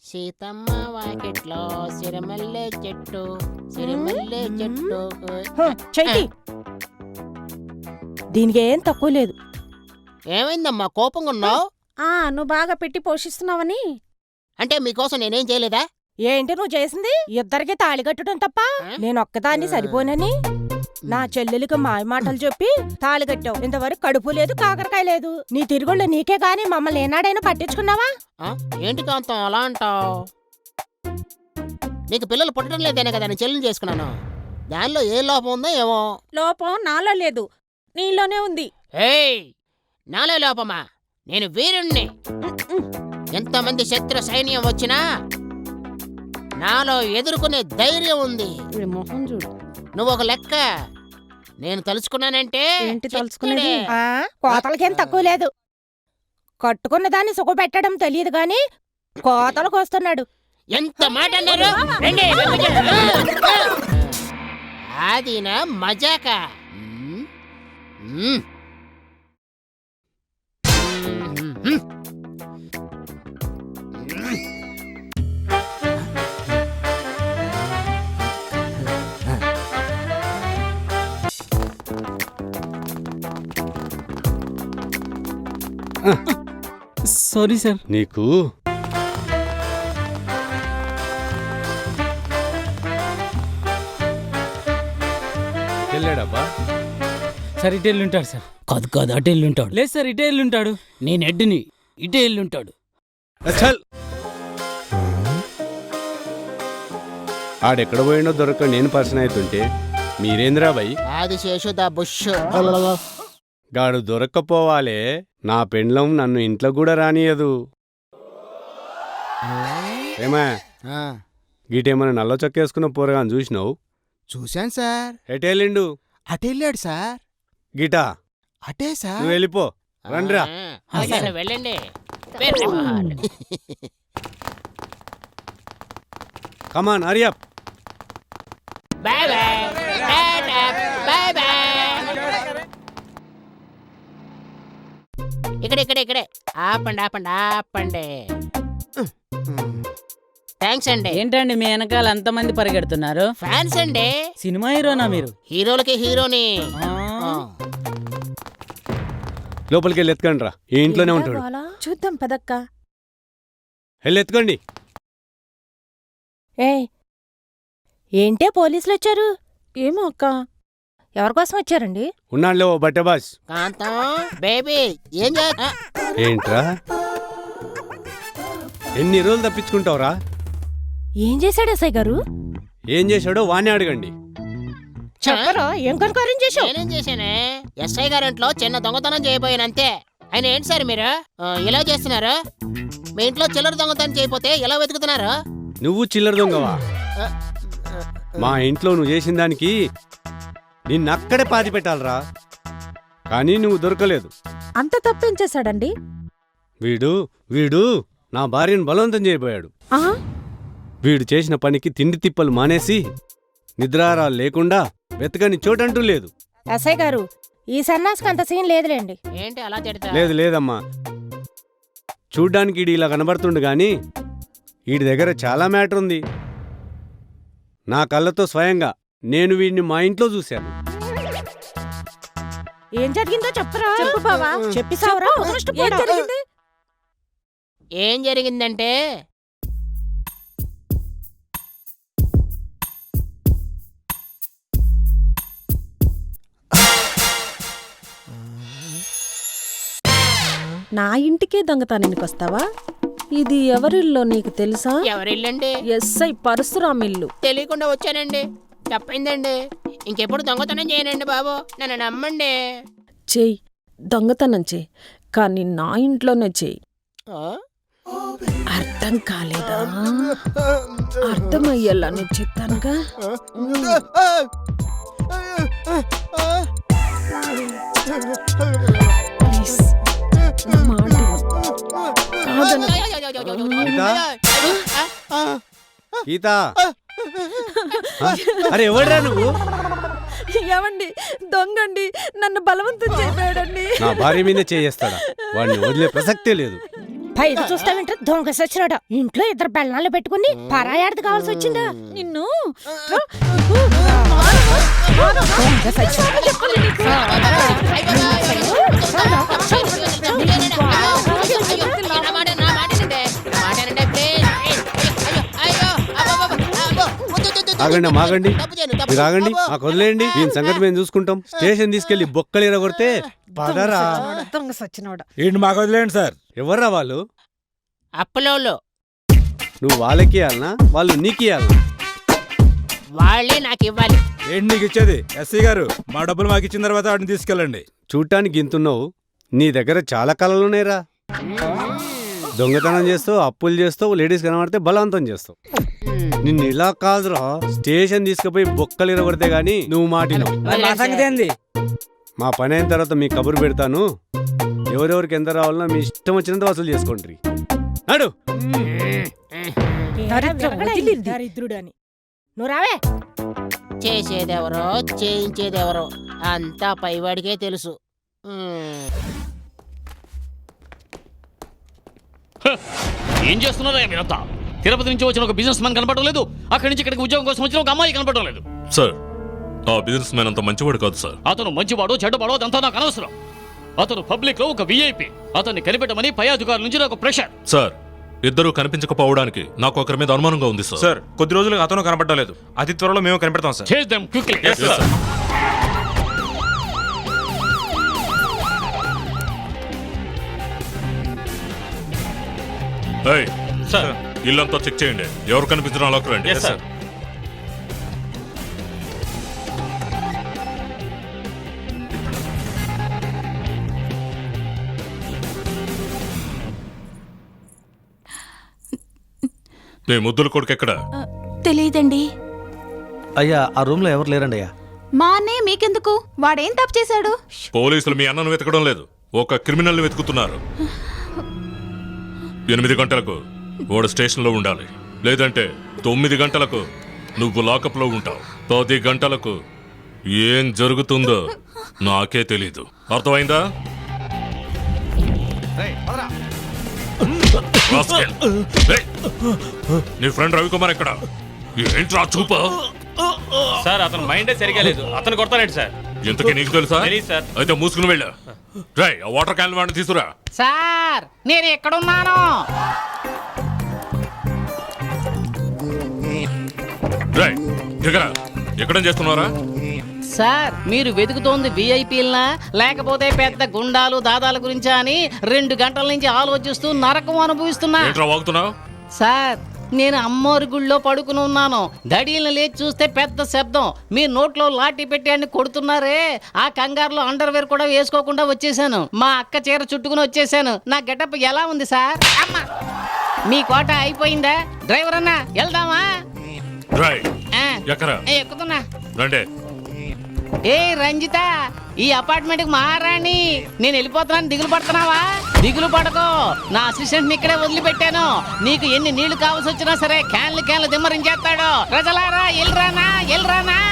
సీతమ్మ వాకిట్లో సిరిమల్లె చెట్టు సిరిమల్లె చెట్టు. చెయ్యి, దీనికి ఏం తక్కువ లేదు. ఏమైందమ్మా కోపంగా ఉన్నావు? నువ్వు బాగా పెట్టి పోషిస్తున్నావని. అంటే మీకోసం నేనేం చేయలేదా? ఏంటి నువ్వు చేసింది? ఇద్దరికి తాళి కట్టడం తప్ప నేనొక్కదాన్ని సరిపోనని నా చెల్లెలికి మాయ మాటలు చెప్పి తాళి కట్టావు. ఇంతవరకు కడుపు లేదు, కాకరకాయ లేదు. నీ తిరుగుళ్ళు నీకే గాని మమ్మల్ని ఏనాడైనా పట్టించుకున్నావా? ఏంటి కాంతం అలా అంటావు? నీకు పిల్లలు పుట్టడం లేదేనే కదా నేను చెల్లెలు చేసుకున్నాను. దానిలో ఏ లోపం ఉందో ఏమో. లోపం నాలో లేదు, నీలోనే ఉంది. ఏయ్, నాలో లోపమా? నేను వీరుణ్ణి. ఎంతమంది శత్రు సైన్యం వచ్చినా నాలో ఎదుర్కొనే ధైర్యం ఉంది. మొహం చూడు. నువ్వు ఒక లెక్క. నేను తలుచుకున్నానంటే ఏంటి తలుచుకునేది? కోతలకేం తక్కువ లేదు. కట్టుకున్న దాన్ని సుఖపెట్టడం తెలియదు గాని కోతలకు వస్తున్నాడు. ఎంత మాట అన్నారు? అదినా మజాక. Sorry sir. నీకు వెళ్ళాడబ్బా? సార్ ఇటే వెళ్ళుంటాడు సార్. కాదు కాదు అటే వెళ్ళుంటాడు. లేదు సార్ ఇటే వెళ్ళుంటాడు. నేను ఎడ్డుని, ఇటే వెళ్ళుంటాడు. చల్, ఆడెక్కడ పోయినో దొరక నేను పర్సన్ అవుతుంటే మీరేంద్రా భయ్? అది శేషుదా బుష్. గాడు దొరక్కపోవాలే. నా పెండ్లం నన్ను ఇంట్లో కూడా రానియదు. ఏమా గీటేమన్నా నల్ల చొక్కేసుకున్న పోరగాని చూసినావు? చూశాను సార్. ఎటెళ్ళిండు? అటెళ్ళాడు సార్. గీటా అటే సార్. నువ్వు వెళ్ళిపో. రండ్రా. వెళ్ళండి. Come on hurry up. Bye bye. Bye bye. ఇక్కడే ఆపండి ఆపండి ఆపండి. థ్యాంక్స్ అండి. ఏంటండి మీ వెనకాల ఎంతమంది పరిగెడుతున్నారు? ఫ్యాన్స్ అండి. సినిమా హీరోనా మీరు? హీరోలకి హీరోని. లోపలికి వెళ్ళి ఎత్తుకండి రా. ఈ ఇంట్లోనే ఉంటాడు. చూద్దాం పదక్క. వెళ్ళి ఎత్తుకోండి. ఏంటే పోలీసులు వచ్చారు? ఏమో అక్క, ఎవరికోసం వచ్చారండి? ఉన్నాడులే ఓ బట్టే బాస్. కాంతం బేబీ ఏం ఏంట్రా ఎన్ని రోజులు తప్పించుకుంటావురా? ఏం చేశాడు ఎస్ఐ గారు? ఏం చేశాడో వాణ్ణి అడగండి. చెప్పరా, ఏం కనుకారం చేశావు? నేనేం చేశానే? ఎస్ఐ గారింట్లో చిన్న దొంగతనం చేయబోయానంతే. ఆయన ఏంటి సార్ మీరు ఇలా చేస్తున్నారు? మీ ఇంట్లో చిల్లర దొంగతనం చేయకపోతే ఎలా వెతుకుతున్నారు? నువ్వు చిల్లర దొంగవా? మా ఇంట్లో నువ్వు చేసిన దానికి నిన్నక్కడే పాతి పెట్టాలరా. కానీ నువ్వు దొరకలేదు. అంత తప్పేం చేశాడండి? వీడు నా భార్యను బలవంతం చేయబోయాడు. వీడు చేసిన పనికి తిండి తిప్పలు మానేసి నిద్రారాలు లేకుండా వెతకని చోటంటూ లేదు. ఎస్ఐ గారు, ఈ సన్నాసికి అంత సీన్ లేదులేండి. ఏంటి అలా తిడతా? లేదమ్మా, చూడ్డానికి ఈడు ఇలా కనబడుతుండు గాని వీడి దగ్గర చాలా మ్యాటర్ ఉంది. నా కళ్ళతో స్వయంగా నేను వీడిని మా ఇంట్లో చూశాను. ఏం జరిగిందో చెప్పరా? చెప్పు బావా. చెప్పిసావరా? ఏం జరిగిందంటే నా ఇంటికే దొంగతనానికి వస్తావా? ఇది ఎవరిల్లో నీకు తెలుసా? ఎవరిల్లండి? ఎస్ఐ పరశురామ్ ఇల్లు. తెలియకుండా వచ్చానండి, తప్పైందండి. ఇంకెప్పుడు దొంగతనం చేయనండి బాబు, నన్ను నమ్మండి. చెయ్యి, దొంగతనం చెయ్యి, కానీ నా ఇంట్లోనే చెయ్యి. అర్థం కాలేదా? అర్థమయ్యేలా నేను చెప్తానుగా. గీతా, అరే ఎవడ్రా నువ్వు? ఏమండి, దొంగండి, నన్ను బలవంతం చేయబోయాడండి. నా భార్య మీద చేయేస్తాడా? వాడిని వదిలే ప్రసక్తే లేదు. పైకి చూస్తావేంట దొంగ సచ్చినాడు. ఇంట్లో ఇద్దరు బెల్లాలు పెట్టుకుని పరాయాడిది కావాల్సి వచ్చిందా నిన్ను? దొంగ సచ్చినాడు. ఆగండి ఆగండి, మీరు ఆగండి, మాకు వదిలేయండి. దీని సంగతి మేము చూసుకుంటాం. స్టేషన్ తీసుకెళ్లి బొక్కలు ఇరగొడితే పదరా. దొంగ సచ్చినాడు. ఏంటి మాకు వదిలేండి సార్. ఎవర్రా వాళ్ళు? అప్పలోళ్ళు నువ్వు వాళ్ళకి ఇవ్వాలనా, వాళ్ళు నీకు ఇవ్వాలనా? వాళ్ళే నాకు ఇవ్వాలి. ఏంటి నీకు ఇచ్చేది? ఎస్సీ గారు మా డబ్బులు మాకు ఇచ్చిన తర్వాత వాటిని తీసుకెళ్ళండి. చూడటానికి ఇంతున్నావు, నీ దగ్గర చాలా కళలున్నాయిరా. దొంగతనం చేస్తావు, అప్పులు చేస్తావు, లేడీస్ కనబడితే బలవంతం చేస్తావు. నిన్ను ఇలా కాదురా, స్టేషన్ తీసుకుపోయి బొక్కలు ఇరగొడితే గాని నువ్వు మాటినావు. మా సంగతి ఏంది? మా పని అయిన తర్వాత మీ కబురు పెడతాను. ఎవరెవరికి ఎంత రావాలన్నా మీ ఇష్టం వచ్చినంత వసూలు చేసుకోండి. నాడు దరిద్రుడని నువ్వు రావే. చేసేదెవరో చేయించేదెవరో అంతా పైవాడికే తెలుసు. ఏం చేస్తున్నారా మీరంతా? తిరుపతి నుంచి వచ్చిన ఒక బిజినెస్ మ్యాన్ కనపడడం లేదు, అక్కడి నుంచి ఇక్కడికి ఉద్యోగం కోసం వచ్చిన ఒక అమ్మాయి కనపడడం లేదు. సార్, ఆ బిజినెస్ మ్యాన్ అంత మంచివాడు కాదు సార్. అతను మంచివాడో చెడ్డవాడో అదంతా నాకు అనవసరం. అతను పబ్లిక్ లో ఒక విఐపి. అతన్ని కనిపెట్టమని పై అధికారుల నుంచి నాకు ప్రెషర్. సార్, ఇద్దరు కనిపించకపోవడానికి నాకు ఒకరి మీద అనుమానంగా ఉంది సార్. సార్, కొద్ది రోజులుగా అతను కనపడలేదు. అతి త్వరలో మేము కనిపెడతాం సార్. చేస్ దెమ్ క్విక్లీ. Yes, sir. ఏయ్, సార్. ఇల్లంతా చెక్ చేయండి. ఎవరు కనిపించడం అలాకు రండి. Yes, sir. నీ ముద్దుల కొడుకు ఎక్కడ? తెలియదండి. అయ్యా, ఆ రూమ్ లో ఎవరు లేరండి అయ్యా. మా అన్నయ్య మీకెందుకు? వాడేం తప్పు చేశాడు? పోలీసులు మీ అన్నను వెతకడం లేదు, ఒక క్రిమినల్ని వెతుకుతున్నారు. 8 గంటలకు వాడు స్టేషన్లో ఉండాలి, లేదంటే 9 గంటలకు నువ్వు లాకప్లో ఉంటావు. 10 గంటలకు ఏం జరుగుతుందో నాకే తెలీదు. అర్థమైందా? రాస్కెల్. ఏయ్, నీ ఫ్రెండ్ రవికుమార్ ఎక్కడ? ఏంట్రా చూప? సార్, అతను మైండే సరిగా లేదు. అతను కొడతానండి సార్. ఇంతకీ నీకు తెలుసా? తెలీదు సార్. అయితే మూసుకుని వెళ్ళా. రై, ఆ వాటర్ క్యాన్ వాడిని తీసుకురా. సార్, నేను ఎక్కడున్నాను? రై, దిగరా. ఎక్కడేం చేస్తున్నారా? సార్, మీరు వెతుకుతోంది విఐపీలనా లేకపోతే పెద్ద గుండాలు దాదాల గురించా అని 2 గంటల నుంచి ఆలోచిస్తూ నరకం అనుభవిస్తున్నా. ఏంట్రా వాగుతున్నావు? సార్, నేను అమ్మోరి గుళ్ళో పడుకుని ఉన్నాను. దడీలను లేచి చూస్తే పెద్ద శబ్దం. మీ నోట్లో లాఠీ పెట్టి అన్ని కొడుతున్నారే. ఆ కంగారులో అండర్వేర్ కూడా వేసుకోకుండా వచ్చేసాను. మా అక్క చీర చుట్టుకుని వచ్చేసాను. నా గెటప్ ఎలా ఉంది సార్? అమ్మా, మీ కోట అయిపోయిందా? డ్రైవర్ అన్నా, వెళ్దామా? రై, ఎక్కరా? ఎక్కుతున్నా. రండి. ఏ రంజిత, ఈ అపార్ట్మెంట్ కి మహారాణి. నేను వెళ్ళిపోతున్నాను, దిగులు పడుతున్నావా? దిగులు పడకో, నా అసిస్టెంట్ ఇక్కడే వదిలిపెట్టాను. నీకు ఎన్ని నీళ్లు కావాల్సి వచ్చినా సరే క్యాన్లు దిమ్మరించేస్తాడు. ప్రజలారా, ఎల్రానా.